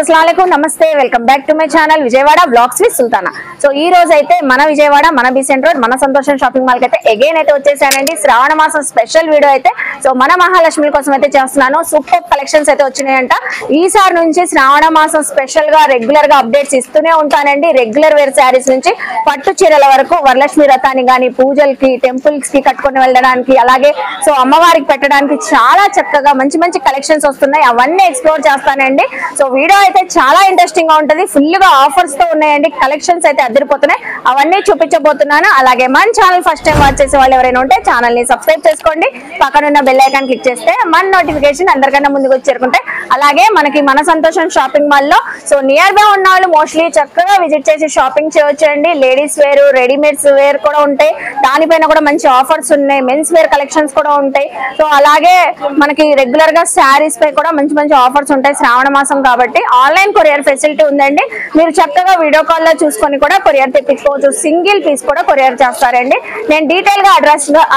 अस्सलामुअलैकुम नमस्ते welcome back to my channel Vijayawada blogs with Sultana. So ఈ రోజు అయితే మన విజయవాడ మన బీసెంట్ రోడ్ మన సంతోషం షాపింగ్ మాల్ కి అయితే అగైన్ అయితే వచ్చేసానండి। శ్రావణ మాసం స్పెషల్ వీడియో అయితే సో మన మహాలక్ష్మి కోసం అయితే చేస్తున్నాను। సూపర్ కలెక్షన్స్ అయితే వచ్చినాయంట। ఈసారి నుంచి శ్రావణ మాసం స్పెషల్ గా రెగ్యులర్ గా అప్డేట్స్ ఇస్తూనే ఉంటానండి। రెగ్యులర్ వేర్ శారీస్ నుంచి పట్టు చీరల వరకు వరలక్ష్మి వ్రతానికి గాని పూజలకి టెంపుల్స్ కి కట్టుకొని వెళ్ళడానికి అలాగే సో అమ్మవారికి పెట్టడానికి చాలా చక్కగా మంచి మంచి కలెక్షన్స్ వస్తున్నాయి। అవన్నీ ఎక్స్ప్లోర్ చేస్తానండి। సో వీడియో అయితే చాలా ఇంట్రెస్టింగ్ గా ఉంటది। ఫుల్ గా ఆఫర్స్ తో ఉన్నాయండి, కలెక్షన్స్ అయితే అదిరిపోతున్నాయి। అవన్నీ చూపించబోతున్నాను। అలాగే మన ఛానల్ ఫస్ట్ టైం వాచ్ చేసే వాళ్ళు ఎవరైనా ఉంటే ఛానల్ ని సబ్స్క్రైబ్ చేసుకోండి, పక్కన ఉన్న బెల్ ఐకాన్ క్లిక్ చేస్తే మన నోటిఫికేషన్ అందరికన్నా ముందుకు చేరుకుంటాయి। అలాగే మనకి మన సంతోషం షాపింగ్ మాల్ లో సో నియర్ బై ఉన్న వాళ్ళు మోస్ట్లీ చక్కగా విజిట్ చేసి షాపింగ్ చేయొచ్చండి। లేడీస్ వేర్ రెడీమేడ్స్ వేర్ కూడా ఉంటాయి, దానిపైన కూడా మంచి ఆఫర్స్ ఉన్నాయి। మెన్స్ వేర్ కలెక్షన్స్ కూడా ఉంటాయి। సో అలాగే మనకి రెగ్యులర్ గా శారీస్ పై కూడా మంచి మంచి ఆఫర్స్ ఉంటాయి శ్రావణ మాసం కాబట్టి। ఆన్లైన్ కొరియర్ ఫెసిలిటీ ఉందండి, మీరు చక్కగా వీడియో కాల్ లో చూసుకొని కూడా కొరియర్ తెప్పించుకోవచ్చు। సింగిల్ పీస్ కూడా కొరియర్ చేస్తారండి। నేను డీటెయిల్ గా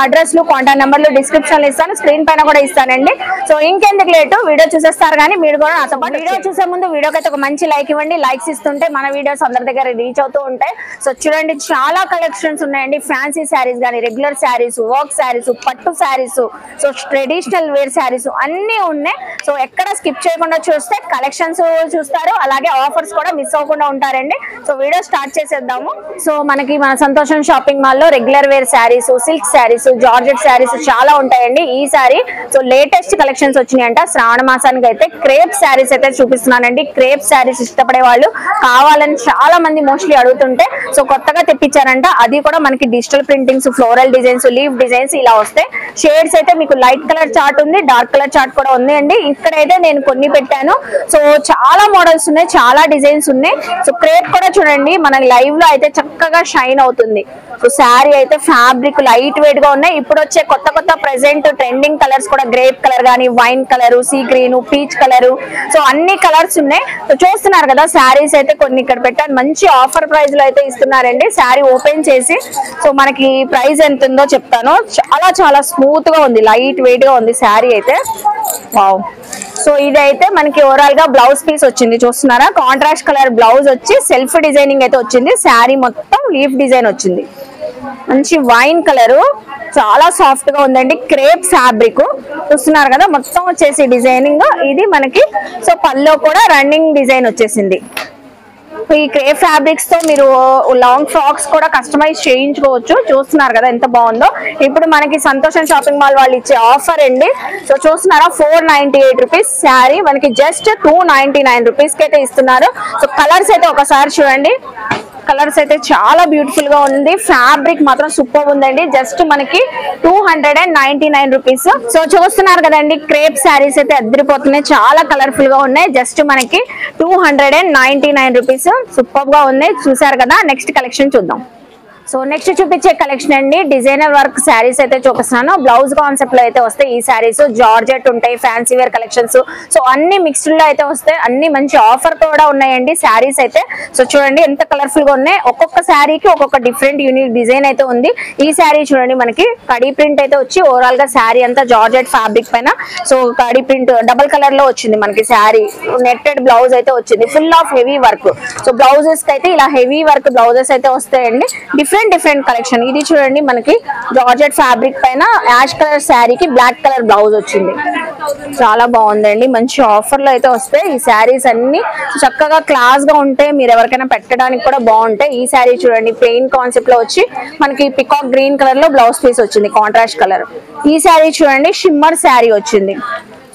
అడ్రస్ లు కాంటాక్ట్ నెంబర్లు డిస్క్రిప్షన్ లో ఇస్తాను, స్క్రీన్ పైన కూడా ఇస్తానండి। సో ఇంకెందుకు లేటు వీడియో చూసేస్తారు కానీ మీరు కూడా నాతో పాటు వీడియో చూసే ముందు వీడియోకి అయితే ఒక మంచి లైక్ ఇవ్వండి। లైక్స్ ఇస్తుంటే మన వీడియోస్ అందరి దగ్గర రీచ్ అవుతూ ఉంటాయి। సో చూడండి చాలా కలెక్షన్స్ ఉన్నాయండి, ఫ్యాన్సీ శారీస్ కానీ రెగ్యులర్ శారీస్, వర్క్ శారీస్, పట్టు saris, so traditional wear saris అన్ని ఉన్నాయి। సో ఎక్కడ స్కిప్ చేయకుండా చూస్తే కలెక్షన్స్ చూస్తారు, అలాగే ఆఫర్స్ కూడా మిస్ అవ్వకుండా ఉంటారండి। సో వీడియో స్టార్ట్ చేసేద్దాము। సో మనకి మన సంతోషం షాపింగ్ మాల్ లో regular wear sarees, silk sarees, georgette sarees చాలా ఉంటాయండి। ఈసారి సో లేటెస్ట్ కలెక్షన్స్ వచ్చినాయంట శ్రావణ మాసానికి అయితే క్రేప్ శారీస్ అయితే చూపిస్తున్నానండి। క్రేప్ శారీస్ ఇష్టపడే వాళ్ళు కావాలని చాలా మంది మోస్ట్లీ అడుగుతుంటే సో కొత్తగా తెప్పించారంట। అది కూడా మనకి digital printings, floral designs, leaf designs ఇలా వస్తాయి। షేడ్స్ అయితే మీకు లైట్ కలర్ చార్ట్ ఉంది, డార్క్ కలర్ చార్ట్ కూడా ఉంది అండి। ఇక్కడైతే నేను కొన్ని పెట్టాను। సో చాలా మోడల్స్ ఉన్నాయి, చాలా డిజైన్స్ ఉన్నాయి। సో క్రేప్ కూడా చూడండి మన లైవ్ లో అయితే చక్కగా షైన్ అవుతుంది। సో శారీ అయితే ఫ్యాబ్రిక్ లైట్ వెయిట్ గా ఉన్నాయి। ఇప్పుడు వచ్చే కొత్త కొత్త ప్రెసెంట్ ట్రెండింగ్ కలర్స్ కూడా గ్రేప్ కలర్ గానీ, wine colour, sea green, peach colour, so అన్ని కలర్స్ ఉన్నాయి। సో చూస్తున్నారు కదా శారీస్ అయితే కొన్ని ఇక్కడ పెట్టాను, మంచి ఆఫర్ ప్రైస్ లో అయితే ఇస్తున్నారండి। శారీ ఓపెన్ చేసి సో మనకి ప్రైస్ ఎంత ఉందో చెప్తాను। చాలా చాలా స్మూత్ గా ఉంది, లైట్ వెయిట్ గా ఉంది శారీ అయితే। వావ్, సో ఇదైతే మనకి ఓవరాల్ గా బ్లౌజ్ పీస్ వచ్చింది, చూస్తున్నారా కాంట్రాస్ట్ కలర్ బ్లౌజ్ వచ్చి సెల్ఫ్ డిజైనింగ్ అయితే వచ్చింది। శారీ మొత్తం లీఫ్ డిజైన్ వచ్చింది, మంచి వైన్ కలర్, చాలా సాఫ్ట్ గా ఉందండి। క్రేప్ ఫ్యాబ్రిక్ చూస్తున్నారు కదా మొత్తం వచ్చేసి డిజైనింగ్ ఇది మనకి। సో పల్లో కూడా రన్నింగ్ డిజైన్ వచ్చేసింది। ఈ క్రేప్ ఫ్యాబ్రిక్స్ తో మీరు లాంగ్ ఫ్రాక్స్ కూడా కస్టమైజ్ చేయించుకోవచ్చు। చూస్తున్నారు కదా ఎంత బాగుందో। ఇప్పుడు మనకి సంతోషం షాపింగ్ మాల్ వాళ్ళు ఇచ్చే ఆఫర్ అండి। సో చూస్తున్నారా 498 రూపీస్ శారీ మనకి జస్ట్ 299 రూపీస్ కి అయితే ఇస్తున్నారు। సో కలర్స్ అయితే ఒకసారి చూడండి, కలర్స్ అయితే చాలా బ్యూటిఫుల్ గా ఉంది, ఫ్యాబ్రిక్ మాత్రం సూపర్ ఉందండి। జస్ట్ మనకి 299 రూపీస్। సో చూస్తున్నారు కదండి క్రేప్ శారీస్ అయితే అదిరిపోతున్నాయి, చాలా కలర్ఫుల్ గా ఉన్నాయి। జస్ట్ మనకి 299 రూపీస్, సూపర్ గా ఉన్నాయి। చూసారు కదా, నెక్స్ట్ కలెక్షన్ చూద్దాం। సో నెక్స్ట్ చూపించే కలెక్షన్ అండి డిజైనర్ వర్క్ శారీస్ అయితే చూపిస్తున్నాను। బ్లౌజ్ కాన్సెప్ట్ లో అయితే వస్తాయి ఈ శారీస్, జార్జెట్ ఉంటాయి, ఫ్యాన్సీ వేర్ కలెక్షన్స్, సో అన్ని మిక్స్డ్ లో అయితే వస్తాయి। అన్ని మంచి ఆఫర్ కూడా ఉన్నాయండి శారీస్ అయితే। సో చూడండి ఎంత కలర్ఫుల్ గా ఉన్నాయి, ఒక్కొక్క శారీకి ఒక్కొక్క డిఫరెంట్ యూనిక్ డిజైన్ అయితే ఉంది। ఈ శారీ చూడండి మనకి కడీ ప్రింట్ అయితే వచ్చి ఓవరాల్ గా శారీ అంతా జార్జెట్ ఫ్యాబ్రిక్ పైన so khadi print double colour లో వచ్చింది మనకి శారీ, నెట్టెడ్ బ్లౌజ్ అయితే వచ్చింది, full of heavy work. So blouses కి అయితే ఇలా హెవీ వర్క్ బ్లౌజెస్ అయితే వస్తాయండి, డిఫరెంట్ కలెక్షన్। ఇది చూడండి మనకి జార్జెట్ ఫ్యాబ్రిక్ పైన యాష్ కలర్ శారీకి బ్లాక్ కలర్ బ్లౌజ్ వచ్చింది, చాలా బాగుందండి। మంచి ఆఫర్ లో అయితే వస్తాయి ఈ శారీస్ అన్ని, చక్కగా క్లాస్ గా ఉంటాయి, మీరు ఎవరికైనా పెట్టడానికి కూడా బాగుంటాయి। ఈ శారీ చూడండి ప్లెయిన్ కాన్సెప్ట్ లో వచ్చి మనకి పికాక్ గ్రీన్ కలర్ లో బ్లౌజ్ పీస్ వచ్చింది, కాంట్రాస్ట్ కలర్। ఈ శారీ చూడండి షిమ్మర్ శారీ వచ్చింది,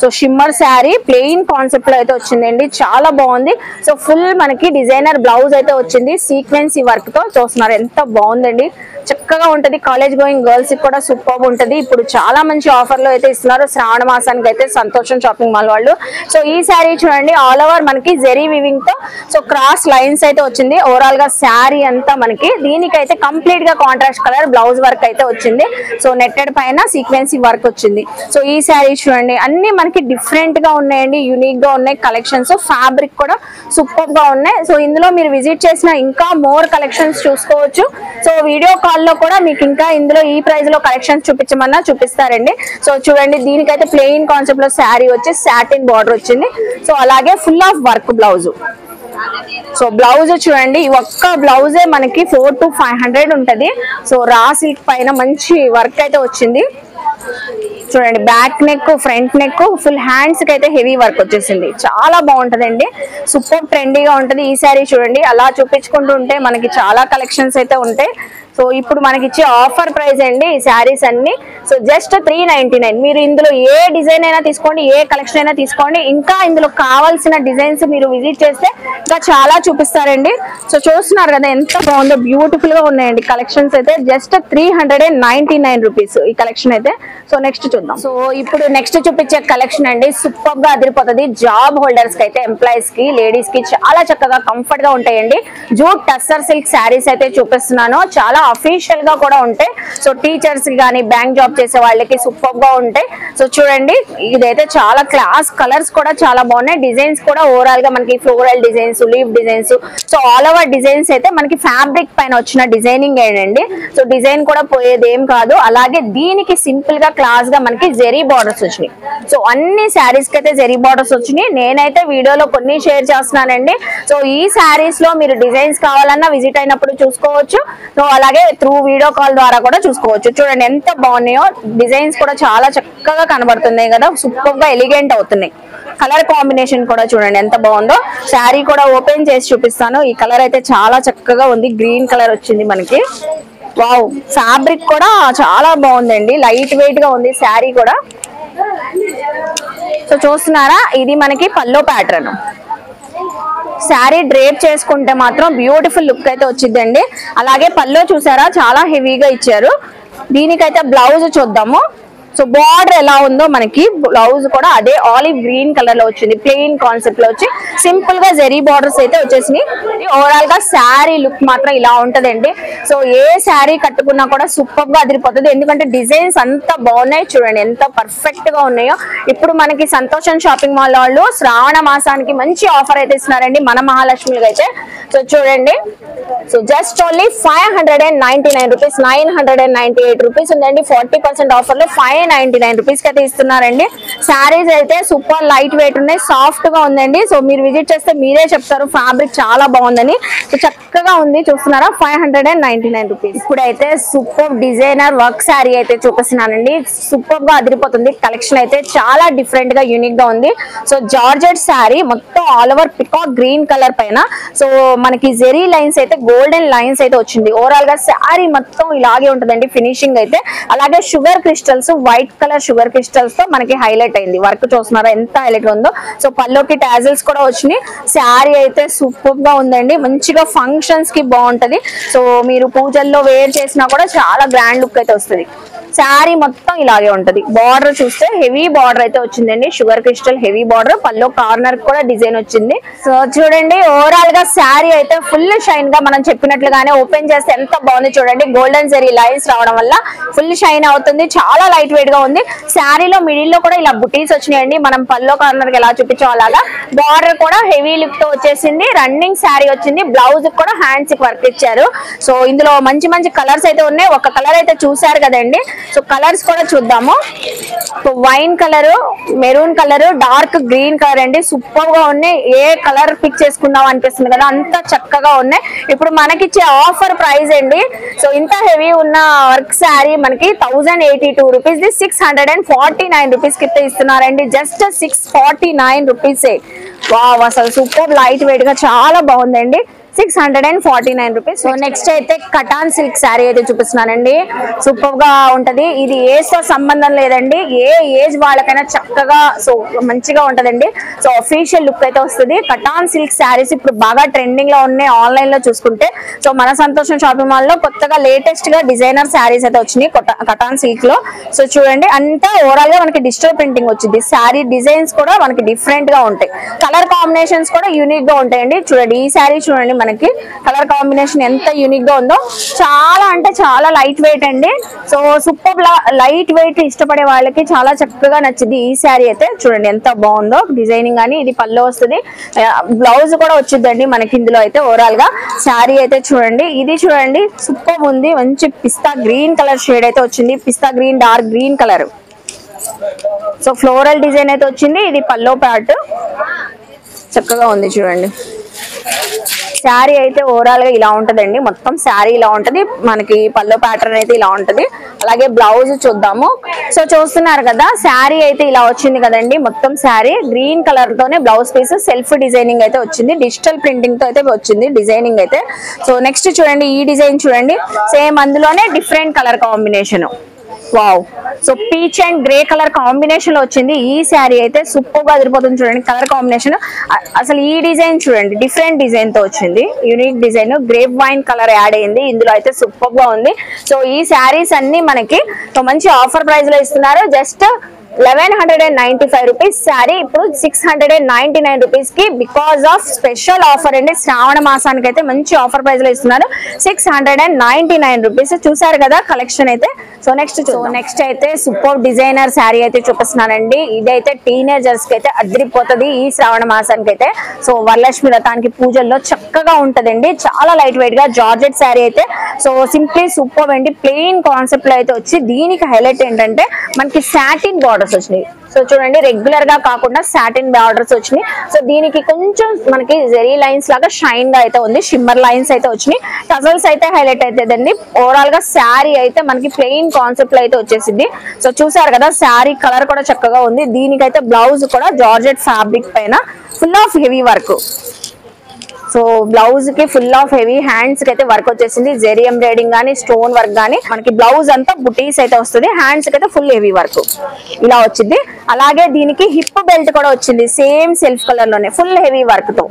so shimmer sari plain concept లో అయితే వచ్చిందండి, చాలా బాగుంది। సో ఫుల్ మనకి డిజైనర్ బ్లౌజ్ అయితే వచ్చింది సీక్వెన్సీ వర్క్ తో, చూస్తున్నారు ఎంత బాగుందండి, చక్కగా ఉంటది। కాలేజ్ గోయింగ్ గర్ల్స్ కి కూడా సూపర్ ఉంటది। ఇప్పుడు చాలా మంచి ఆఫర్ లో అయితే ఇస్తున్నారు శ్రావణ మాసానికి అయితే సంతోషం షాపింగ్ మాల్ వాళ్ళు। సో ఈ శారీ చూడండి ఆల్ ఓవర్ మనకి జెరీ వివింగ్ తో సో క్రాస్ లైన్స్ అయితే వచ్చింది ఓవరాల్ గా శారీ అంతా మనకి। దీనికైతే కంప్లీట్ గా కాంట్రాస్ట్ కలర్ బ్లౌజ్ వర్క్ అయితే వచ్చింది, సో నెట్టెడ్ పైన సీక్వెన్సీ వర్క్ వచ్చింది। సో ఈ శారీ చూడండి అన్ని మనకి మనకి డిఫరెంట్ గా ఉన్నాయండి, యూనిక్ గా ఉన్నాయి కలెక్షన్స్. ఫ్యాబ్రిక్ కూడా సూపర్ గా ఉన్నాయి. సో ఇందులో మీరు విజిట్ చేసిన ఇంకా మోర్ కలెక్షన్స్ చూసుకోవచ్చు. సో వీడియో కాల్ లో కూడా మీకు ఇంకా ఇందులో ఈ ప్రైస్ లో కలెక్షన్స్ చూపించమన్నా చూపిస్తారండి. సో చూడండి, దీనికైతే ప్లెయిన్ కాన్సెప్ట్ లో శారీ వచ్చి సాటిన్ బార్డర్ వచ్చింది. సో అలాగే full of work blouse. So blouse చూడండి, ఈ ఒక్క బ్లౌజే మనకి 400 to 500 ఉంటది. సో రా సిల్క్ పైన మంచి వర్క్ అయితే వచ్చింది. చూడండి, back neck, front neck, full hands కి అయితే హెవీ వర్క్ వచ్చేసింది. చాలా బాగుంటదండి, సూపర్ ట్రెండీగా ఉంటది. ఈ శారీ చూడండి, అలా చూపించుకుంటూ ఉంటే మనకి చాలా కలెక్షన్స్ అయితే ఉంటాయి. సో ఇప్పుడు మనకి ఇచ్చే ఆఫర్ ప్రైస్ అండి ఈ శారీస్ అన్ని. So just 399. మీరు ఇందులో ఏ డిజైన్ అయినా తీసుకోండి, ఏ కలెక్షన్ అయినా తీసుకోండి. ఇంకా ఇందులో కావాల్సిన డిజైన్స్ మీరు విజిట్ చేస్తే ఇంకా చాలా చూపిస్తారండి. సో చూస్తున్నారు కదా ఎంత బాగుందో, బ్యూటిఫుల్ గా ఉన్నాయండి కలెక్షన్స్ అయితే. జస్ట్ 399 రూపీస్ ఈ కలెక్షన్ అయితే. సో నెక్స్ట్ చూద్దాం. సో ఇప్పుడు నెక్స్ట్ చూపించే కలెక్షన్ అండి సూపర్ గా అదిరిపోతుంది. జాబ్ హోల్డర్స్ కి అయితే, ఎంప్లాయీస్ కి, లేడీస్ కి చాలా చక్కగా కంఫర్ట్ గా ఉంటాయండి. జూట్ టస్సర్ సిల్క్ శారీస్ అయితే చూపిస్తున్నాను. చాలా అఫీషియల్ గా కూడా ఉంటాయి. సో టీచర్స్ కానీ, బ్యాంక్ జాబ్ చేసే వాళ్ళకి సూపర్ గా ఉంటాయి. సో చూడండి, ఇదైతే చాలా క్లాస్, కలర్స్ కూడా చాలా బాగున్నాయి. డిజైన్స్ కూడా ఓవరాల్ గా మనకి floral designs, leave designs, so all over designs అయితే మనకి ఫ్యాబ్రిక్ పైన వచ్చిన డిజైనింగ్ ఏంటండి. సో డిజైన్ కూడా పోయేది ఏం కాదు. అలాగే దీనికి సింపుల్ గా క్లాస్ గా మనకి జెరీ బార్డర్స్ వచ్చినాయి. సో అన్ని శారీస్ కి అయితే జెరీ బార్డర్స్ వచ్చినాయి. నేనైతే వీడియోలో కొన్ని షేర్ చేస్తున్నానండి. సో ఈ శారీస్ లో మీరు డిజైన్స్ కావాలన్నా విజిట్ అయినప్పుడు చూసుకోవచ్చు. సో అలాగే త్రూ వీడియో కాల్ ద్వారా కూడా చూసుకోవచ్చు. చూడండి ఎంత బాగున్నాయో, డిజైన్స్ కూడా చాలా చక్కగా కనబడుతున్నాయి కదా, సూపర్ గా ఎలిగెంట్ అవుతున్నాయి. కలర్ కాంబినేషన్ కూడా చూడండి ఎంత బాగుందో. శారీ కూడా ఓపెన్ చేసి చూపిస్తాను. ఈ కలర్ అయితే చాలా చక్కగా ఉంది, గ్రీన్ కలర్ వచ్చింది మనకి. వావ్, ఫ్యాబ్రిక్ కూడా చాలా బాగుందండి, లైట్ వెయిట్ గా ఉంది శారీ కూడా. సో చూస్తున్నారా, ఇది మనకి పల్లో ప్యాటర్న్. శారీ డ్రేప్ చేసుకుంటే మాత్రం బ్యూటిఫుల్ లుక్ అయితే వచ్చిందండి. అలాగే పల్లో చూసారా, చాలా హెవీగా ఇచ్చారు. దీనికైతే బ్లౌజ్ చూద్దాము. సో బార్డర్ ఎలా ఉందో మనకి బ్లౌజ్ కూడా అదే ఆలివ్ గ్రీన్ కలర్ లో వచ్చింది. ప్లెయిన్ కాన్సెప్ట్ లో వచ్చి సింపుల్ గా జెరీ బార్డర్స్ అయితే వచ్చేసినాయి. ఓవరాల్ గా శారీ లుక్ మాత్రం ఇలా ఉంటదండి. సో ఏ శారీ కట్టుకున్నా కూడా సూపర్ గా అదిరిపోతుంది, ఎందుకంటే డిజైన్స్ అంత బాగున్నాయి. చూడండి ఎంత పర్ఫెక్ట్ గా ఉన్నాయో. ఇప్పుడు మనకి సంతోషం షాపింగ్ మాల్ వాళ్ళు శ్రావణ మాసానికి మంచి ఆఫర్ అయితే ఇస్తున్నారండి మన మహాలక్ష్మికి అయితే. సో చూడండి, so just only 599 rupees, 998 rupees ఉందండి. 40% ఆఫర్ లో 599 రూపీస్ కి అయితే ఇస్తున్నారండి. శారీస్ అయితే సూపర్ లైట్ వెయిట్ ఉన్నాయి, సాఫ్ట్ గా ఉందండి. సో మీరు విజిట్ చేస్తే మీరే చెప్తారు ఫ్యాబ్రిక్ చాలా బాగుందని. సో చక్కగా ఉంది, చూస్తున్నారా, 599 రూపీస్. ఇప్పుడైతే సూపర్ డిజైనర్ వర్క్ శారీ అయితే చూపిస్తున్నానండి. సూపర్ గా అదిరిపోతుంది. కలెక్షన్ అయితే చాలా డిఫరెంట్ గా, యూనిక్ గా ఉంది. సో జార్జెట్ శారీ మొత్తం all over peacock green colour పైన సో మనకి జెరీ లైన్స్ అయితే గోల్డెన్ లైన్స్ అయితే వచ్చింది. ఓవరాల్ గా శారీ మొత్తం ఇలాగే ఉంటుందండి ఫినిషింగ్ అయితే. అలాగే sugar crystals, white colour sugar crystals తో మనకి హైలైట్ అయింది. వర్క్ చూస్తున్నారా ఎంత హైలైట్ ఉందో. సో పల్లోకి టాజిల్స్ కూడా వచ్చినాయి. శారీ అయితే సూపర్ గా ఉందండి, మంచిగా ఫంక్షన్స్ కి బాగుంటది. సో మీరు పూజల్లో వేర్ చేసినా కూడా చాలా గ్రాండ్ లుక్ అయితే వస్తుంది. శారీ మొత్తం ఇలాగే ఉంటది. బార్డర్ చూస్తే హెవీ బార్డర్ అయితే వచ్చిందండి, షుగర్ క్రిస్టల్ హెవీ బార్డర్. పల్లో కార్నర్ కూడా డిజైన్ వచ్చింది. సో చూడండి, ఓవరాల్ గా శారీ అయితే ఫుల్ షైన్ గా మనం చెప్పినట్లుగానే ఓపెన్ చేస్తే ఎంత బాగుంది చూడండి. గోల్డెన్ జెరీ లైన్స్ రావడం వల్ల ఫుల్ షైన్ అవుతుంది. చాలా లైట్ వెయిట్ గా ఉంది. శారీలో మిడిల్ లో కూడా ఇలా బుటీస్ వచ్చినాయండి. మనం పల్లో కార్నర్ కి ఎలా చూపించాం అలాగా. బార్డర్ కూడా హెవీ లుక్ తో వచ్చేసింది. రన్నింగ్ శారీ వచ్చింది. బ్లౌజ్ కూడా హ్యాండ్స్ కి వర్క్ ఇచ్చారు. సో ఇందులో మంచి మంచి కలర్స్ అయితే ఉన్నాయి. ఒక కలర్ అయితే చూసారు కదండి. సో కలర్స్ కూడా చూద్దాము. Wine colour, maroon colour, dark green colour అండి. సూపర్ గా ఉన్నాయి. ఏ కలర్ పిక్ చేసుకుందాం అనిపిస్తుంది కదా, అంత చక్కగా ఉన్నాయి. ఇప్పుడు మనకిచ్చే ఆఫర్ ప్రైస్ అండి. సో ఇంత హెవీ ఉన్న వర్క్ శారీ మనకి 1082 రూపీస్, 649 రూపీస్ కి ఇస్తున్నారండి. జస్ట్ 649 రూపీసే. వావ్, అసలు సూపర్ లైట్ వెయిట్ గా చాలా బాగుందండి. 649 రూపీస్. సో నెక్స్ట్ అయితే కటాన్ సిల్క్ శారీ అయితే చూపిస్తున్నానండి. సూపర్ గా ఉంటది. ఇది ఏజ్ తో సంబంధం లేదండి, ఏ ఏజ్ వాళ్ళకైనా చక్కగా సో మంచిగా ఉంటదండి. సో అఫీషియల్ లుక్ అయితే వస్తుంది. కటాన్ సిల్క్ శారీస్ ఇప్పుడు బాగా ట్రెండింగ్ లో ఉన్నాయి ఆన్లైన్ లో చూసుకుంటే. సో మన సంతోషం షాపింగ్ మాల్ లో కొత్తగా లేటెస్ట్ గా డిజైనర్ శారీస్ అయితే వచ్చినాయి కటాన్ సిల్క్ లో. సో చూడండి, అంతా ఓవరాల్ గా మనకి డిజిటల్ ప్రింటింగ్ వచ్చింది. శారీ డిజైన్స్ కూడా మనకి డిఫరెంట్ గా ఉంటాయి. కలర్ కాంబినేషన్స్ కూడా యూనిక్ గా ఉంటాయండి. చూడండి, ఈ శారీ చూడండి మనకి కలర్ కాంబినేషన్ ఎంత యూనిక్ గా ఉందో, చాలా అంటే చాలా లైట్ వెయిట్ అండి. సో సూపర్ లైట్ వెయిట్ ఇష్టపడే వాళ్ళకి చాలా చక్కగా నచ్చింది ఈ శారీ అయితే. చూడండి ఎంత బాగుందో డిజైనింగ్ అని. ఇది పళ్ళు వస్తుంది, బ్లౌజ్ కూడా వచ్చిందండి మనకి ఇందులో అయితే. ఓవరాల్ గా శారీ అయితే చూడండి, ఇది చూడండి సూపర్ ఉంది. మంచి పిస్తా గ్రీన్ కలర్ షేడ్ అయితే వచ్చింది, pista green dark green colour. So floral design అయితే వచ్చింది. ఇది పల్లో పార్ట్ చక్కగా ఉంది చూడండి. శారీ అయితే ఓవరాల్ గా ఇలా ఉంటదండి. మొత్తం శారీ ఇలా ఉంటది, మనకి పల్లో ప్యాటర్న్ అయితే ఇలా ఉంటది. అలాగే బ్లౌజ్ చూద్దాము. సో చూస్తున్నారు కదా శారీ అయితే ఇలా వచ్చింది కదండి. మొత్తం శారీ గ్రీన్ కలర్ తోనే బ్లౌజ్ పీస్ సెల్ఫ్ డిజైనింగ్ అయితే వచ్చింది, డిజిటల్ ప్రింటింగ్ తో అయితే వచ్చింది డిజైనింగ్ అయితే. సో నెక్స్ట్ చూడండి ఈ డిజైన్ చూడండి, సేమ్ అందులోనే different colour combination. Wow, so peach and grey colour combination లో వచ్చింది ఈ శారీ అయితే. సూపర్ గా అదిరిపోతుంది చూడండి కలర్ కాంబినేషన్. అసలు ఈ డిజైన్ చూడండి డిఫరెంట్ డిజైన్ తో వచ్చింది, unique design. Grape wine colour add అయింది ఇందులో అయితే, సూపర్ గా ఉంది. సో ఈ శారీస్ అన్ని మనకి మంచి ఆఫర్ ప్రైస్ లో ఇస్తున్నారు. జస్ట్ 1195 రూపీస్ శారీ ఇప్పుడు 699 రూపీస్ కి, బికాస్ ఆఫ్ స్పెషల్ ఆఫర్ అండి. శ్రావణ మాసానికి అయితే మంచి ఆఫర్ ప్రైస్ లో ఇస్తున్నారు 699 రూపీస్. చూసారు కదా కలెక్షన్ అయితే. సో నెక్స్ట్ అయితే సూపర్ డిజైనర్ శారీ అయితే చూపిస్తున్నానండి. ఇదైతే టీనేజర్స్ కి అయితే అదిరిపోతుంది ఈ శ్రావణ మాసానికి అయితే. సో వరలక్ష్మి వ్రతానికి పూజల్లో చక్కగా ఉంటదండి. చాలా లైట్ వెయిట్ గా జార్జెట్ శారీ అయితే. సో సింప్లీ సూపర్ అండి, ప్లెయిన్ కాన్సెప్ట్ లో అయితే వచ్చి, దీనికి హైలైట్ ఏంటంటే మనకి సాటిన్ బార్డర్స్ వచ్చినాయి. సో చూడండి రెగ్యులర్ గా కాకుండా సాటిన్ బార్డర్స్ వచ్చినాయి. సో దీనికి కొంచెం మనకి జెరీ లైన్స్ లాగా షైన్ గా అయితే ఉంది, షిమ్మర్ లైన్స్ అయితే వచ్చినాయి. టజల్స్ అయితే హైలైట్ అవుతుందండి. ఓవరాల్ గా శారీ అయితే మనకి ప్లెయిన్ కాన్సెప్ట్ లో అయితే వచ్చేసింది. సో చూసారు కదా శారీ కలర్ కూడా చక్కగా ఉంది. దీనికైతే బ్లౌజ్ కూడా జార్జెట్ ఫ్యాబ్రిక్ పైన full of heavy work. So blouse కి ఫుల్ ఆఫ్ హెవీ, హ్యాండ్స్ కి అయితే వర్క్ వచ్చేసింది. జెరీ ఎంబ్రాయిడింగ్ గానీ స్టోన్ వర్క్ గానీ, మనకి బ్లౌజ్ అంతా బుటీస్ అయితే వస్తుంది. హ్యాండ్స్ కి అయితే ఫుల్ హెవీ వర్క్ ఇలా వచ్చింది. అలాగే దీనికి హిప్ బెల్ట్ కూడా వచ్చింది సేమ్ సెల్ఫ్ కలర్ లోనే ఫుల్ హెవీ వర్క్ తో.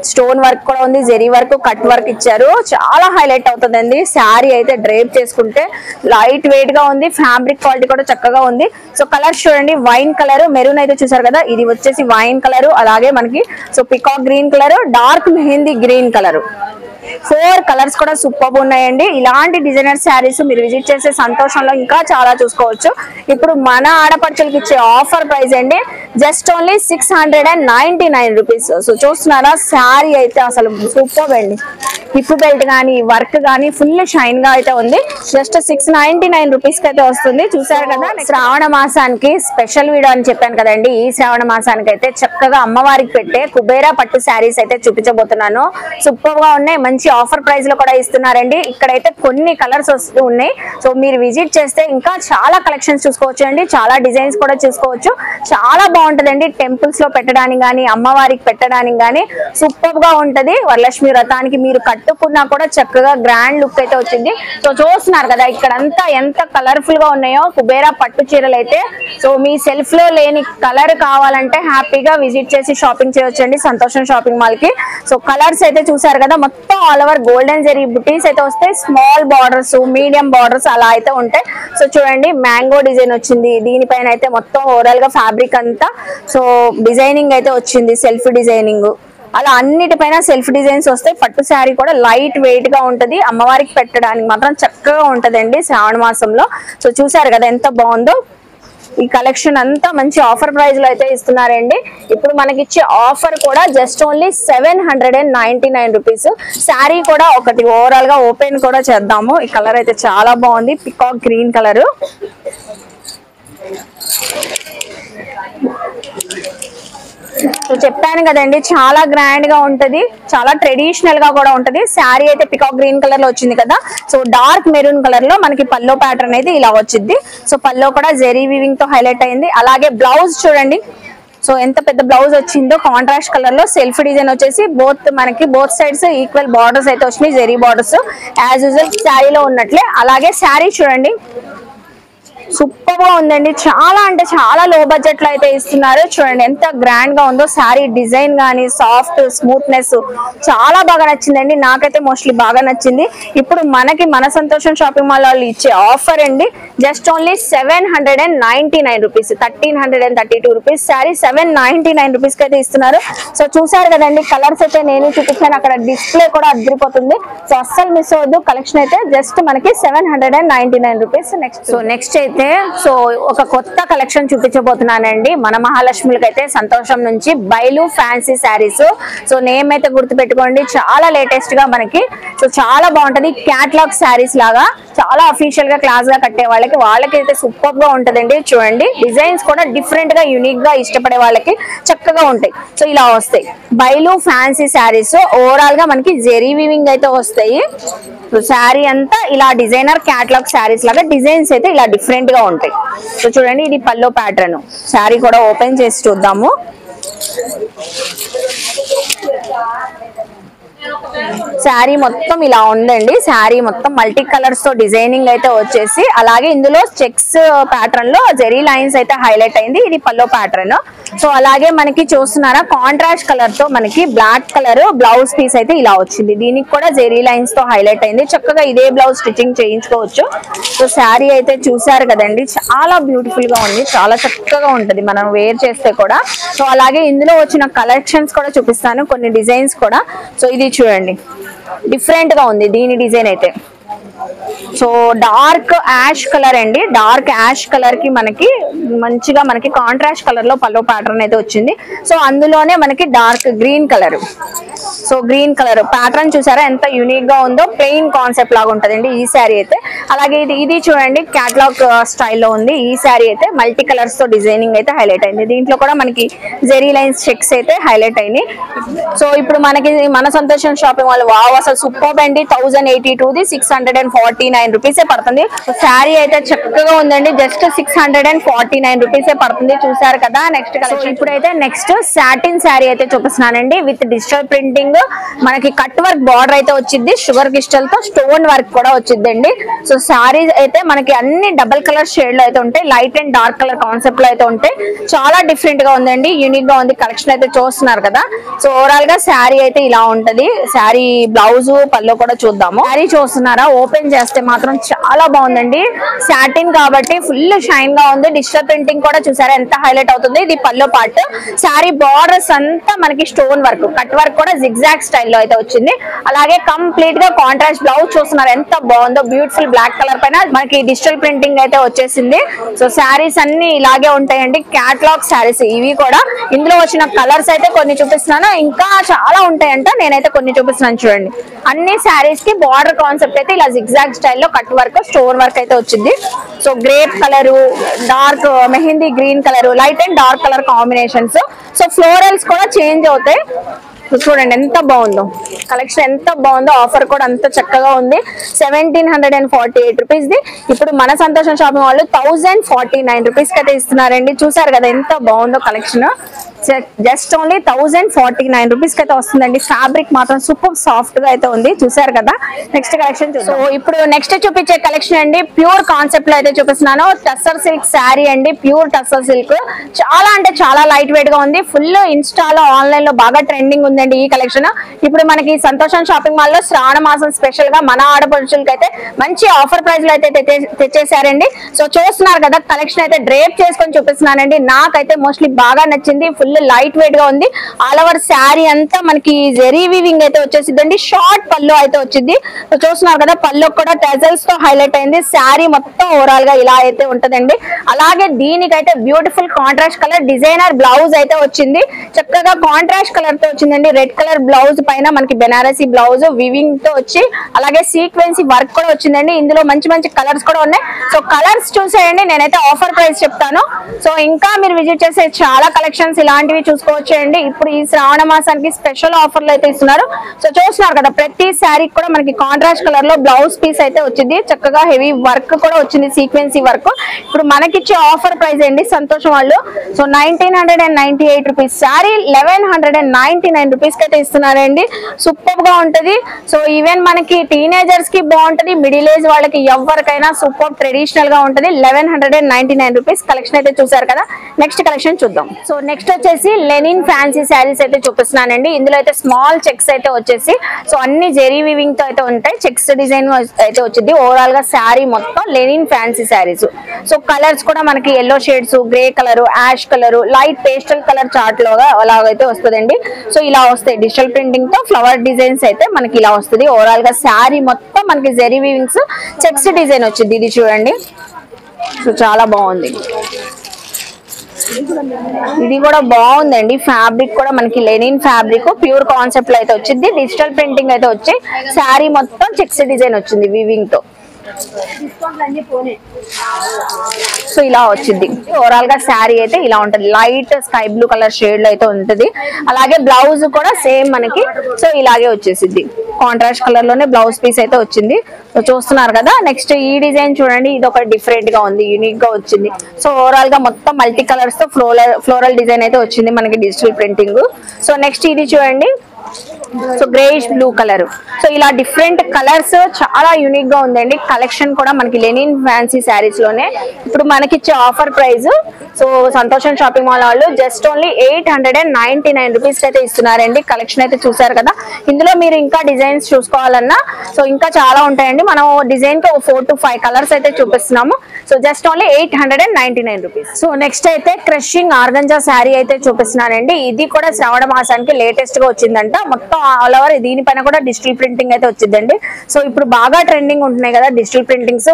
స్టోన్ వర్క్ కూడా ఉంది, జెరీ వర్క్, కట్ వర్క్ ఇచ్చారు. చాలా హైలైట్ అవుతుందండి శారీ అయితే. డ్రేప్ చేసుకుంటే లైట్ వెయిట్ గా ఉంది, ఫ్యాబ్రిక్ క్వాలిటీ కూడా చక్కగా ఉంది. సో కలర్స్ చూడండి, వైన్ కలర్, మెరూన్ అయితే చూసారు కదా, ఇది వచ్చేసి వైన్ కలర్. అలాగే మనకి so peacock green colour, dark mehndi green colour, 4 colours కూడా సూపర్ ఉన్నాయండి. ఇలాంటి డిజైనర్ శారీస్ మీరు విజిట్ చేసే సంతోషంలో ఇంకా చాలా చూసుకోవచ్చు. ఇప్పుడు మన ఆడపడుచులకి ఇచ్చే ఆఫర్ ప్రైస్ అండి జస్ట్ ఓన్లీ 699 రూపీస్. సో చూస్తున్నారా శారీ అయితే అసలు సూపర్ అండి. హిప్ బెల్ట్ కానీ వర్క్ కానీ ఫుల్ షైన్ గా అయితే ఉంది. జస్ట్ 699 రూపీస్ కి అయితే వస్తుంది. చూసారు కదా శ్రావణ మాసానికి స్పెషల్ వీడియో అని చెప్పాను కదండి. ఈ శ్రావణ మాసానికి అయితే చక్కగా అమ్మవారికి పెట్టే కుబేరా పట్టు శారీస్ అయితే చూపించబోతున్నాను. సూపర్ గా ఉన్నాయి, మంచి ఆఫర్ ప్రైస్ లో కూడా ఇస్తున్నారండి. ఇక్కడైతే కొన్ని కలర్స్ వస్తూ ఉన్నాయి. సో మీరు విజిట్ చేస్తే ఇంకా చాలా కలెక్షన్స్ చూసుకోవచ్చు అండి, చాలా డిజైన్స్ కూడా చూసుకోవచ్చు. చాలా బాగుంటదండి. టెంపుల్స్ లో పెట్టడానికి గానీ, అమ్మవారికి పెట్టడానికి గానీ సూపర్ గా ఉంటది. వరలక్ష్మి వ్రతానికి మీరు కట్టుకున్నా కూడా చక్కగా గ్రాండ్ లుక్ అయితే వచ్చింది. సో చూస్తున్నారు కదా ఇక్కడంతా ఎంత కలర్ఫుల్ గా ఉన్నాయో కుబేరా పట్టు చీరలు అయితే. సో మీ సెల్ఫ్ లో లేని కలర్ కావాలంటే హ్యాపీగా విజిట్ చేసి షాపింగ్ చేయొచ్చండి సంతోషం షాపింగ్ మాల్ కి. సో కలర్స్ అయితే చూసారు కదా, మొత్తం ఆల్ ఓవర్ గోల్డెన్ జెరీ బుటీస్ అయితే వస్తాయి. స్మాల్ బార్డర్స్, మీడియం బార్డర్స్ అలా అయితే ఉంటాయి. సో చూడండి మ్యాంగో డిజైన్ వచ్చింది. దీనిపైన అయితే మొత్తం ఓవరాల్ గా ఫ్యాబ్రిక్ అంతా సో డిజైనింగ్ అయితే వచ్చింది, సెల్ఫ్ డిజైనింగ్. అలా అన్నిటిపైన సెల్ఫ్ డిజైన్స్ వస్తాయి. పట్టు శారీ కూడా లైట్ వెయిట్ గా ఉంటది. అమ్మవారికి పెట్టడానికి మాత్రం చక్కగా ఉంటదండి శ్రావణ మాసంలో. సో చూసారు కదా ఎంత బాగుందో. ఈ కలెక్షన్ అంతా మంచి ఆఫర్ ప్రైస్ లో అయితే ఇస్తున్నారండి. ఇప్పుడు మనకి ఇచ్చే ఆఫర్ కూడా జస్ట్ ఓన్లీ 799 రూపీస్. శారీ కూడా ఒకటి ఓవరాల్ గా ఓపెన్ కూడా చేద్దాము. ఈ కలర్ అయితే చాలా బాగుంది, పికాక్ గ్రీన్ కలర్. సో చెప్పాను కదండి చాలా గ్రాండ్ గా ఉంటది, చాలా ట్రెడిషనల్ గా కూడా ఉంటది. శారీ అయితే పికాక్ గ్రీన్ కలర్ లో వచ్చింది కదా. సో డార్క్ మెరూన్ కలర్ లో మనకి పల్లో ప్యాటర్న్ అయితే ఇలా వచ్చింది. సో పల్లో కూడా జెరీ వీవింగ్ తో హైలైట్ అయింది. అలాగే బ్లౌజ్ చూడండి, సో ఎంత పెద్ద బ్లౌజ్ వచ్చిందో కాంట్రాస్ట్ కలర్ లో. సెల్ఫ్ డిజైన్ వచ్చేసి మనకి బోత్ సైడ్స్ ఈక్వల్ బార్డర్స్ అయితే వచ్చినాయి, జెరీ బార్డర్స్ యాజ్ యూజువల్ శారీలో ఉన్నట్లే. అలాగే శారీ చూడండి సూపర్ గా ఉందండి. చాలా అంటే చాలా లో బడ్జెట్ లో అయితే ఇస్తున్నారు. చూడండి ఎంత గ్రాండ్ గా ఉందో. శారీ డిజైన్ గానీ సాఫ్ట్ స్మూత్నెస్ చాలా బాగా నచ్చిందండి. నాకైతే మోస్ట్లీ బాగా నచ్చింది. ఇప్పుడు మనకి మన సంతోషం షాపింగ్ మాల్ వాళ్ళు ఇచ్చే ఆఫర్ అండి, just only 799 rupees, 1332 rupees sari 799 rupees కి అయితే ఇస్తున్నారు. సో చూసారు కదండి, కలర్స్ అయితే నేను చూపించాను. అక్కడ డిస్ప్లే కూడా అదిరిపోతుంది. సో అస్సలు మిస్ అవ్వద్దు. కలెక్షన్ అయితే జస్ట్ మనకి 799 రూపీస్. నెక్స్ట్ అయితే సో ఒక కొత్త కలెక్షన్ చూపించబోతున్నానండి మన మహాలక్ష్మికి అయితే సంతోషం నుంచి. బైలు ఫ్యాన్సీ శారీస్. సో నేమ్ అయితే గుర్తు పెట్టుకోండి, చాలా లేటెస్ట్ గా మనకి. సో చాలా బాగుంటది. క్యాటలాగ్ శారీస్ లాగా చాలా అఫీషియల్ గా క్లాస్ గా కట్టే వాళ్ళకి అయితే సూపర్ గా ఉంటదండి. చూడండి డిజైన్స్ కూడా డిఫరెంట్ గా యూనిక్ గా ఇష్టపడే వాళ్ళకి చక్కగా ఉంటాయి. సో ఇలా వస్తాయి బైలు ఫ్యాన్సీ శారీస్. ఓవరాల్ గా మనకి జెరీ వీవింగ్ అయితే వస్తాయి. శారీ అంతా ఇలా డిజైనర్ క్యాటలాగ్ శారీస్ లాగా డిజైన్స్ అయితే ఇలా డిఫరెంట్ గా ఉంటాయి. సో చూడండి ఇది పల్లో ప్యాటర్న్. శారీ కూడా ఓపెన్ చేసి చూద్దాము. శారీ మొత్తం ఇలా ఉందండి. శారీ మొత్తం మల్టీ కలర్స్ తో డిజైనింగ్ అయితే వచ్చేసి, అలాగే ఇందులో చెక్స్ ప్యాటర్న్ లో జెరీ లైన్స్ అయితే హైలైట్ అయింది. ఇది పల్లో ప్యాటర్న్. సో అలాగే మనకి చూస్తున్నారా కాంట్రాస్ట్ కలర్ తో మనకి బ్లాక్ కలర్ బ్లౌజ్ పీస్ అయితే ఇలా వచ్చింది. దీనికి కూడా జెరీ లైన్స్ తో హైలైట్ అయింది. చక్కగా ఇదే బ్లౌజ్ స్టిచ్చింగ్ చేయించుకోవచ్చు. సో శారీ అయితే చూసారు కదండి, చాలా బ్యూటిఫుల్ గా ఉంది. చాలా చక్కగా ఉంటది మనం వేర్ చేస్తే కూడా. సో అలాగే ఇందులో వచ్చిన కలెక్షన్స్ కూడా చూపిస్తాను, కొన్ని డిజైన్స్ కూడా. సో ఇది చూడండి డిఫరెంట్ గా ఉంది దీని డిజైన్ అయితే. సో డార్క్ యాష్ కలర్ అండి. డార్క్ యాష్ కలర్ కి మనకి మంచిగా మనకి కాంట్రాస్ట్ కలర్ లో పల్లో ప్యాటర్న్ అయితే వచ్చింది. సో అందులోనే మనకి dark green colour. So green colour pattern చూసారా ఎంత యూనిక్ గా ఉందో. ప్లెయిన్ కాన్సెప్ట్ లాగా ఉంటదండి ఈ శారీ అయితే. అలాగే ఇది చూడండి క్యాటలాగ్ స్టైల్లో ఉంది. ఈ శారీ అయితే మల్టీ కలర్స్ తో డిజైనింగ్ అయితే హైలైట్ అయింది. దీంట్లో కూడా మనకి జెరీ లైన్స్ చెక్స్ అయితే హైలైట్ అయినాయి. సో ఇప్పుడు మనకి మన సంతోషం షాపింగ్ వాళ్ళు వావ్ అసలు సూపర్ అండి. 1082ది 649 రూపీసే పడుతుంది. శారీ అయితే చక్కగా ఉందండి. జస్ట్ 649 రూపీసే పడుతుంది. చూసారు కదా. నెక్స్ట్ కలెక్షన్ ఇప్పుడైతే నెక్స్ట్ సాటిన్ శారీ అయితే చూపిస్తున్నానండి. విత్ డిజిటల్ ప్రింటింగ్ మనకి కట్ వర్క్ బార్డర్ అయితే వచ్చింది. షుగర్ క్రిస్టల్ తో స్టోన్ వర్క్ కూడా వచ్చిందండి. సో శారీ అయితే మనకి అన్ని డబల్ కలర్ షేడ్ లో అయితే ఉంటాయి. Light and dark colour concept లో అయితే ఉంటాయి. చాలా డిఫరెంట్ గా ఉందండి, యూనిక్ గా ఉంది. కలెక్షన్ అయితే చూస్తున్నారు కదా. సో ఓవరాల్ గా శారీ అయితే ఇలా ఉంటది. శారీ బ్లౌజ్ పళ్ళు కూడా చూద్దాము. శారీ చూస్తున్నారా, ఓపెన్ చేస్తే మాత్రం చాలా బాగుందండి. సాటిన్ కాబట్టి ఫుల్ షైన్ గా ఉంది. డిజిటల్ ప్రింటింగ్ కూడా చూసారా ఎంత హైలైట్ అవుతుంది. ఇది పల్లో పార్ట్. శారీ బార్డర్స్ అంతా మనకి స్టోన్ వర్క్, కట్ వర్క్ కూడా జిగ్జాగ్ స్టైల్లో అయితే వచ్చింది. అలాగే కంప్లీట్ గా కాంట్రాస్ట్ బ్లౌజ్ చూస్తున్నారు ఎంత బాగుందో. బ్యూటిఫుల్ బ్లాక్ కలర్ పైన మనకి డిజిటల్ ప్రింటింగ్ అయితే వచ్చేసింది. సో శారీస్ అన్ని ఇలాగే ఉంటాయండి. క్యాటలాగ్ శారీస్ ఇవి కూడా. ఇందులో వచ్చిన కలర్స్ అయితే కొన్ని చూపిస్తున్నాను, ఇంకా చాలా ఉంటాయంట. నేనైతే కొన్ని చూపిస్తున్నాను చూడండి. అన్ని శారీస్ కి బార్డర్ కాన్సెప్ట్ అయితే ఇలా జిగ్జాగ్ స్టైల్లో కట్ వర్క్ స్టోన్ వర్క్ అయితే వచ్చింది. So grape colour, dark mehndi green colour, light and dark colour combinations. So florals కూడా చేంజ్ అవుతాయి. చూడండి ఎంత బాగుందో కలెక్షన్, ఎంత బాగుందో. ఆఫర్ కూడా అంత చక్కగా ఉంది. 1748 రూపీస్ ది ఇప్పుడు మన సంతోషం షాపింగ్ వాళ్ళు 1049 రూపీస్ కి అయితే ఇస్తున్నారండి. చూసారు కదా ఎంత బాగుందో కలెక్షన్. జస్ట్ ఓన్లీ 1049 రూపీస్ కి అయితే వస్తుందండి. ఫ్యాబ్రిక్ మాత్రం సూపర్ సాఫ్ట్ గా అయితే ఉంది. చూసారు కదా. Next collection. సో ఇప్పుడు నెక్స్ట్ చూపించే కలెక్షన్ అండి ప్యూర్ కాన్సెప్ట్ లో అయితే చూపిస్తున్నాను. టస్సర్ సిల్క్ శారీ అండి. ప్యూర్ టస్సర్ సిల్క్ చాలా అంటే చాలా లైట్ వెయిట్ గా ఉంది. ఫుల్ ఇన్స్టాలో ఆన్లైన్ లో బాగా ట్రెండింగ్ ఉందండి ఈ కలెక్షన్. ఇప్పుడు మనకి సంతోషం షాపింగ్ మాల్ లో శ్రావణ మాసం స్పెషల్ గా మన ఆడపడుచులకి అయితే మంచి ఆఫర్ ప్రైస్ లో అయితే తెచ్చేసారండి. సో చూస్తున్నారు కదా కలెక్షన్ అయితే డ్రేప్ చేసుకొని చూపిస్తున్నానండి. నాకైతే మోస్ట్లీ బాగా నచ్చింది. ఫుల్ లైట్ వెయిట్ గా ఉంది. ఆల్ ఓవర్ శారీ అంతా మనకి జెరీ వీవింగ్ అయితే వచ్చేసిందండి. షార్ట్ పళ్ళు అయితే వచ్చింది. సో చూస్తున్నారు కదా పళ్ళు కూడా టెజల్స్ తో హైలైట్ అయింది. శారీ మొత్తం ఓవరాల్ గా ఇలా అయితే ఉంటదండి. అలాగే దీనికైతే beautiful contrast colour designer blouse అయితే వచ్చింది. చక్కగా కాంట్రాస్ట్ కలర్ తో వచ్చిందండి. రెడ్ కలర్ బ్లౌజ్ పైన మనకి బెనారసీ బ్లౌజ్ వివింగ్ తో వచ్చి అలాగే సీక్వెన్సీ వర్క్ కూడా వచ్చిందండి. ఇందులో మంచి మంచి కలర్స్ కూడా ఉన్నాయి. సో కలర్స్ చూసేయండి. నేనైతే ఆఫర్ ప్రైస్ చెప్తాను. సో ఇంకా మీరు విజిట్ చేసే చాలా కలెక్షన్స్ ఇలా ఇలాంటివి చూసుకోవచ్చు అండి. ఇప్పుడు ఈ శ్రావణ మాసానికి స్పెషల్ ఆఫర్లు అయితే ఇస్తున్నారు. సో చూస్తున్నారు కదా, ప్రతి శారీకి కూడా మనకి కాంట్రాస్ట్ కలర్ లో బ్లౌజ్ పీస్ అయితే వచ్చింది. చక్కగా హెవీ వర్క్ కూడా వచ్చింది, సీక్వెన్సీ వర్క్. ఇప్పుడు మనకిచ్చే ఆఫర్ ప్రైస్ అండి సంతోషం వాళ్ళు. సో 1998 రూపీస్ శారీ 1199 రూపీస్ కి అయితే ఇస్తున్నారండి. సూపర్ గా ఉంటది. సో ఈవెన్ మనకి టీనేజర్స్ కి బాగుంటది, మిడిల్ ఏజ్ వాళ్ళకి ఎవరికైనా సూపర్ ట్రెడిషనల్ గా ఉంటది. 1199 రూపీస్ కలెక్షన్ అయితే చూసారు కదా. నెక్స్ట్ కలెక్షన్ చూద్దాం. సో నెక్స్ట్ వచ్చేసి లెనిన్ ఫ్యాన్సీ శారీస్ అయితే చూపిస్తున్నానండి. ఇందులో అయితే స్మాల్ చెక్స్ అయితే వచ్చేసి సో అన్ని జెరీ వీవింగ్ తో అయితే ఉంటాయి. చెక్స్ డిజైన్ అయితే వచ్చింది. ఓవరాల్ గా శారీ మొత్తం linen fancy saris. So colours కూడా మనకి yellow shades, grey colour, ash colour, light pastel colour chart లోగా అలాగైతే వస్తుందండి. సో ఇలా వస్తాయి డిజిటల్ ప్రింటింగ్ తో ఫ్లవర్ డిజైన్స్ అయితే మనకి ఇలా వస్తుంది. ఓవరాల్ గా శారీ మొత్తం మనకి జెరీ వీవింగ్స్ చెక్స్ డిజైన్ వచ్చింది. ఇది చూడండి, సో చాలా బాగుంది. ఇది కూడా బాగుందండి. ఫ్యాబ్రిక్ కూడా మనకి లెనిన్ ఫ్యాబ్రిక్ ప్యూర్ కాన్సెప్ట్ లో అయితే వచ్చింది. డిజిటల్ ప్రింటింగ్ అయితే వచ్చి శారీ మొత్తం చెక్స్ డిజైన్ వచ్చింది వీవింగ్ తో. సో ఇలా వచ్చింది. ఓవరాల్ గా శారీ అయితే ఇలా ఉంటది. Light sky blue colour shade లో అయితే ఉంటది. అలాగే బ్లౌజ్ కూడా సేమ్ మనకి సో ఇలాగే వచ్చేసింది. కాంట్రాస్ట్ కలర్ లోనే బ్లౌజ్ పీస్ అయితే వచ్చింది. సో చూస్తున్నారు కదా. నెక్స్ట్ ఈ డిజైన్ చూడండి, ఇది ఒక డిఫరెంట్ గా ఉంది, యూనిక్ గా వచ్చింది. సో ఓవరాల్ గా మొత్తం మల్టీ కలర్స్ తో ఫ్లోరల్ డిజైన్ అయితే వచ్చింది మనకి డిజిటల్ ప్రింటింగ్. సో నెక్స్ట్ ఇది చూడండి, so greyish blue colour. So ఇలా డిఫరెంట్ కలర్స్ చాలా యూనిక్ గా ఉందండి. కలెక్షన్ కూడా మనకి లెనిన్ ఫ్యాన్సీ శారీస్ లోనే. ఇప్పుడు మనకి ఇచ్చే ఆఫర్ ప్రైస్ సో సంతోషం షాపింగ్ మాల్ వాళ్ళు జస్ట్ ఓన్లీ 899 రూపీస్ అయితే ఇస్తున్నారండి. కలెక్షన్ అయితే చూసారు కదా. ఇందులో మీరు ఇంకా డిజైన్స్ చూసుకోవాలన్నా సో ఇంకా చాలా ఉంటాయండి. మనం డిజైన్ కి 4 to 5 కలర్స్ అయితే చూపిస్తున్నాము. So just only 899 rupees. So next అయితే క్రషింగ్ ఆర్గంజా శారీ అయితే చూపిస్తున్నానండి. ఇది కూడా శ్రావణ మాసానికి లేటెస్ట్ గా వచ్చిందంట. మొత్తం ఆల్ ఓవర్ దీనిపైన కూడా డిజిటల్ ప్రింటింగ్ అయితే వచ్చిందండి. సో ఇప్పుడు బాగా ట్రెండింగ్ ఉంటున్నాయి కదా డిజిటల్ ప్రింటింగ్స్.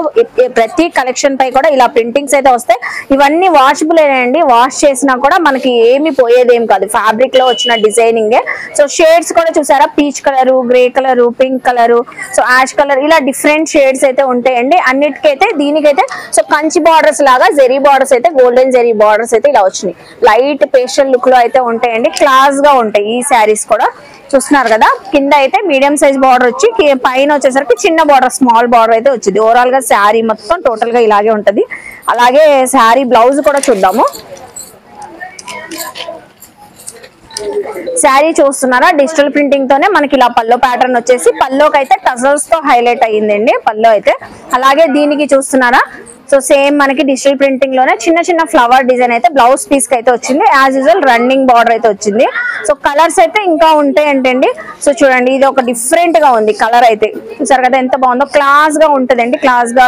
ప్రతి కలెక్షన్ పై కూడా ఇలా ప్రింటింగ్స్ అయితే వస్తాయి. ఇవన్నీ వాషబుల్ అండి. వాష్ చేసినా కూడా మనకి ఏమి పోయేదేం కాదు. ఫ్యాబ్రిక్ లో వచ్చిన డిజైనింగ్. సో షేడ్స్ కూడా చూసారా, peach colour, grey colour, pink colour, so ash colour, ఇలా డిఫరెంట్ షేడ్స్ అయితే ఉంటాయండి. అన్నిటికైతే దీనికైతే సో కంచి బార్డర్స్ లాగా జెరీ బార్డర్స్ అయితే, గోల్డెన్ జెరీ బార్డర్స్ అయితే ఇలా వచ్చినాయి. లైట్ పేస్టల్ లుక్ లో అయితే ఉంటాయండి. క్లాస్ గా ఉంటాయి ఈ శారీస్ కూడా. చూస్తున్నారు కదా, కింద అయితే మీడియం సైజ్ బార్డర్ వచ్చి పైన వచ్చేసరికి చిన్న బార్డర్, స్మాల్ బార్డర్ అయితే వచ్చింది. ఓవరాల్ గా శారీ మొత్తం టోటల్ గా ఇలాగే ఉంటది. అలాగే శారీ బ్లౌజ్ కూడా చూద్దాము. శారీ చూస్తున్నారా, డిజిటల్ ప్రింటింగ్ తోనే మనకి ఇలా పల్లో ప్యాటర్న్ వచ్చేసి పల్లోకి అయితే టజల్స్ తో హైలైట్ అయ్యిందండి పల్లో అయితే. అలాగే దీనికి చూస్తున్నారా, సో సేమ్ మనకి డిజిటల్ ప్రింటింగ్ లోనే చిన్న చిన్న ఫ్లవర్ డిజైన్ అయితే బ్లౌజ్ పీస్ కి అయితే వచ్చింది. యాజ్ యూజువల్ రన్నింగ్ బార్డర్ అయితే వచ్చింది. సో కలర్స్ అయితే ఇంకా ఉంటాయి అంటండి. సో చూడండి, ఇది ఒక డిఫరెంట్ గా ఉంది కలర్ అయితే. చూసారు కదా ఎంత బాగుందో. క్లాస్ గా ఉంటదండి. క్లాస్ గా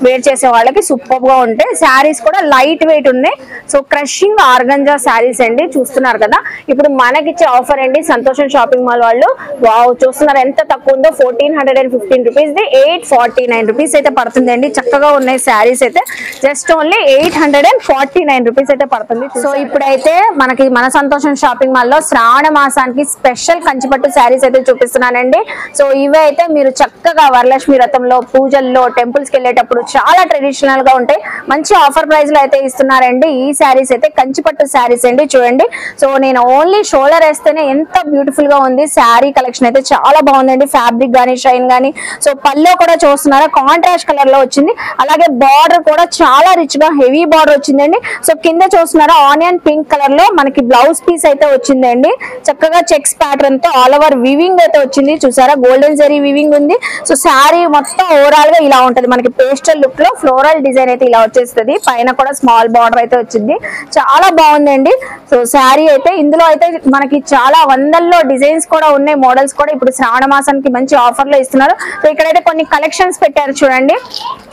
వేర్ చేసే వాళ్ళకి సూపర్ గా ఉంటాయి. శారీస్ కూడా లైట్ వెయిట్ ఉన్నాయి. సో క్రషింగ్ ఆర్గంజా శారీస్ అండి. చూస్తున్నారు కదా. ఇప్పుడు మనకిచ్చే ఆఫర్ అండి సంతోషం షాపింగ్ మాల్ వాళ్ళు. వావ్, చూస్తున్నారు ఎంత తక్కువ ఉందో. 1415 రూపీస్ ది 849 రూపీస్ అయితే పడుతుందండి. చక్కగా ఉన్నాయి శారీస్ అయితే. జస్ట్ ఓన్లీ 849 రూపీస్ అయితే పడుతుంది. సో ఇప్పుడైతే మనకి మన సంతోషం షాపింగ్ మాల్ లో శ్రావణ మాసానికి స్పెషల్ కంచిపట్టు శారీస్ అయితే చూపిస్తున్నానండి. సో ఇవి అయితే మీరు చక్కగా వరలక్ష్మి వ్రతంలో, పూజల్లో, టెంపుల్స్ కి వెళ్ళేటప్పుడు చాలా ట్రెడిషనల్ గా ఉంటాయి. మంచి ఆఫర్ ప్రైస్ లో అయితే ఇస్తున్నారండి. ఈ శారీస్ అయితే కంచిపట్టు శారీస్ అండి. చూడండి, సో నేను ఓన్లీ షోల్డర్ వేస్తేనే ఎంత బ్యూటిఫుల్ గా ఉంది. శారీ కలెక్షన్ అయితే చాలా బాగుందండి. ఫ్యాబ్రిక్ గానీ, షైన్ గానీ. సో పల్లో కూడా చూస్తున్నారా, కాంట్రాస్ట్ కలర్ లో వచ్చింది. అలాగే బార్డర్ కూడా చాలా రిచ్ గా హెవీ బార్డర్ వచ్చిందండి. సో కింద చూస్తున్నారా, ఆనియన్ పింక్ కలర్ లో మనకి బ్లౌజ్ పీస్ అయితే వచ్చిందండి. చక్కగా చెక్స్ ప్యాటర్న్ తో ఆల్ ఓవర్ వివింగ్ అయితే వచ్చింది. చూసారా, గోల్డెన్ జరీ వివింగ్ ఉంది. సో శారీ మొత్తం ఓవరాల్ గా ఇలా ఉంటది. మనకి పేస్టల్ లుక్ లో ఫ్లోరల్ డిజైన్ అయితే ఇలా వచ్చేస్తుంది. పైన కూడా స్మాల్ బార్డర్ అయితే వచ్చింది. చాలా బాగుందండి. సో శారీ అయితే ఇందులో అయితే మనకి చాలా వందల్లో డిజైన్స్ కూడా ఉన్నాయి. మోడల్స్ కూడా ఇప్పుడు శ్రావణ మాసానికి మంచి ఆఫర్ లో ఇస్తున్నారు. సో ఇక్కడైతే కొన్ని కలెక్షన్స్ పెట్టారు చూడండి.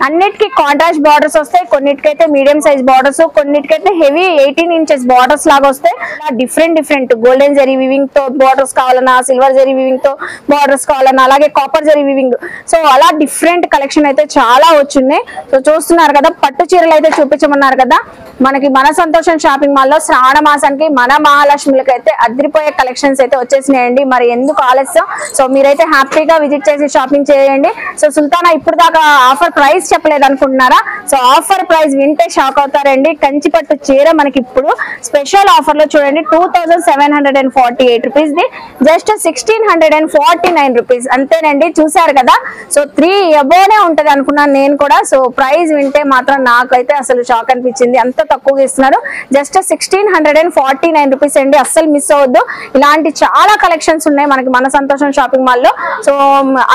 అన్నిటికీ కాంట్రాస్ట్ బార్డర్స్ వస్తాయి. కొన్నిటికైతే మీడియం సైజ్ బార్డర్స్, కొన్నిటికైతే హెవీ 18 ఇంచెస్ బార్డర్స్ లాగా వస్తాయి. డిఫరెంట్ గోల్డెన్ జరీ వివింగ్ తో బార్డర్స్ కావాలన్నా, సిల్వర్ జరీ వివింగ్ తో బార్డర్స్ కావాలన్నా, అలాగే కాపర్ జరీ వివింగ్. సో అలా డిఫరెంట్ కలెక్షన్ అయితే చాలా వచ్చినాయి. సో చూస్తున్నారు కదా, పట్టు చీరలు అయితే చూపించమన్నారు కదా. మనకి మన సంతోషం షాపింగ్ మాల్ లో శ్రావణ మాసానికి మన మహాలక్ష్మికి అయితే అదిరిపోయే కలెక్షన్స్ అయితే వచ్చేసినాయండి. మరి ఎందుకు ఆలస్యం, సో మీరైతే హ్యాపీగా విజిట్ చేసి షాపింగ్ చేయండి. సో సుల్తానా ఇప్పుడు దాకా ఆఫర్ ప్రైస్ చెప్పలేదు అనుకుంటున్నారా? సో ఆఫర్ ప్రైస్ వింటే షాక్ అవుతారండి. కంచిపట్టు చీర మనకి ఇప్పుడు స్పెషల్ ఆఫర్ లో చూడండి 2748 రూపీస్ ది జస్ట్ 1649 రూపీస్ అంతేనండి. చూసారు కదా, సో 3 అబోనే ఉంటది అనుకున్నాను నేను కూడా. సో ప్రైస్ వింటే మాత్రం నాకైతే అసలు షాక్ అనిపించింది, అంత తక్కువగా ఇస్తున్నారు. జస్ట్ 1649 రూపీస్ అండి, అస్సలు మిస్ అవ్వద్దు. ఇలాంటి చాలా కలెక్షన్స్ ఉన్నాయి మనకి మన సంతోషం షాపింగ్ మాల్ లో. సో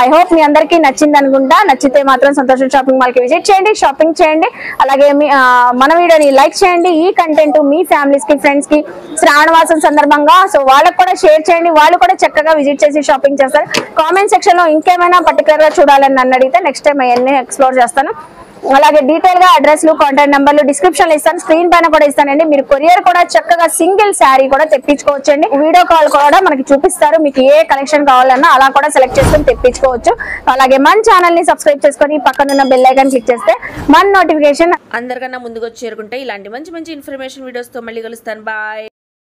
ఐ హోప్ మీ అందరికీ నచ్చింది అనుకుంటా. నచ్చితే మాత్రం సంతోషం షాపింగ్ మాల్ కి విజిట్ చేయండి, షాపింగ్ చేయండి. అలాగే మన వీడియోని లైక్ చేయండి. ఈ కంటెంట్ మీ ఫ్యామిలీస్ కి, ఫ్రెండ్స్ కి శ్రావణ మాసం సందర్భంగా సో వాళ్ళకి కూడా షేర్ చేయండి. వాళ్ళు కూడా చక్కగా విజిట్ చేసి షాపింగ్ చేస్తారు. కామెంట్ సెక్షన్ లో ఇంకేమైనా పర్టికులర్ గా చూడాలని నన్ను అడిగితే నెక్స్ట్ టైం అవన్నీ ఎక్స్ప్లోర్ చేస్తాను. అలాగే డీటెయిల్ గా అడ్రస్లు, కాంటాక్ట్ నెంబర్లు డిస్క్రిప్షన్ లో ఇస్తాను, స్క్రీన్ పైన కూడా ఇస్తానండి. మీరు కొరియర్ కూడా చక్కగా సింగిల్ శారీ కూడా తెప్పించుకోవచ్చండి. వీడియో కాల్ కూడా మనకి చూపిస్తారు, మీకు ఏ కలెక్షన్ కావాలన్నా అలా కూడా సెలెక్ట్ చేసుకొని తెప్పించుకోవచ్చు. అలాగే మన ఛానల్ ని సబ్స్క్రైబ్ చేసుకొని పక్కన ఉన్న బెల్ ఐకాన్ క్లిక్ చేస్తే మన నోటిఫికేషన్ అందరికన్నా ముందుకు వచ్చి చేరుకుంటే ఇలాంటి మంచి మంచి ఇన్ఫర్మేషన్ వీడియోస్ తో మళ్ళీ కలుస్తాను. బాయ్.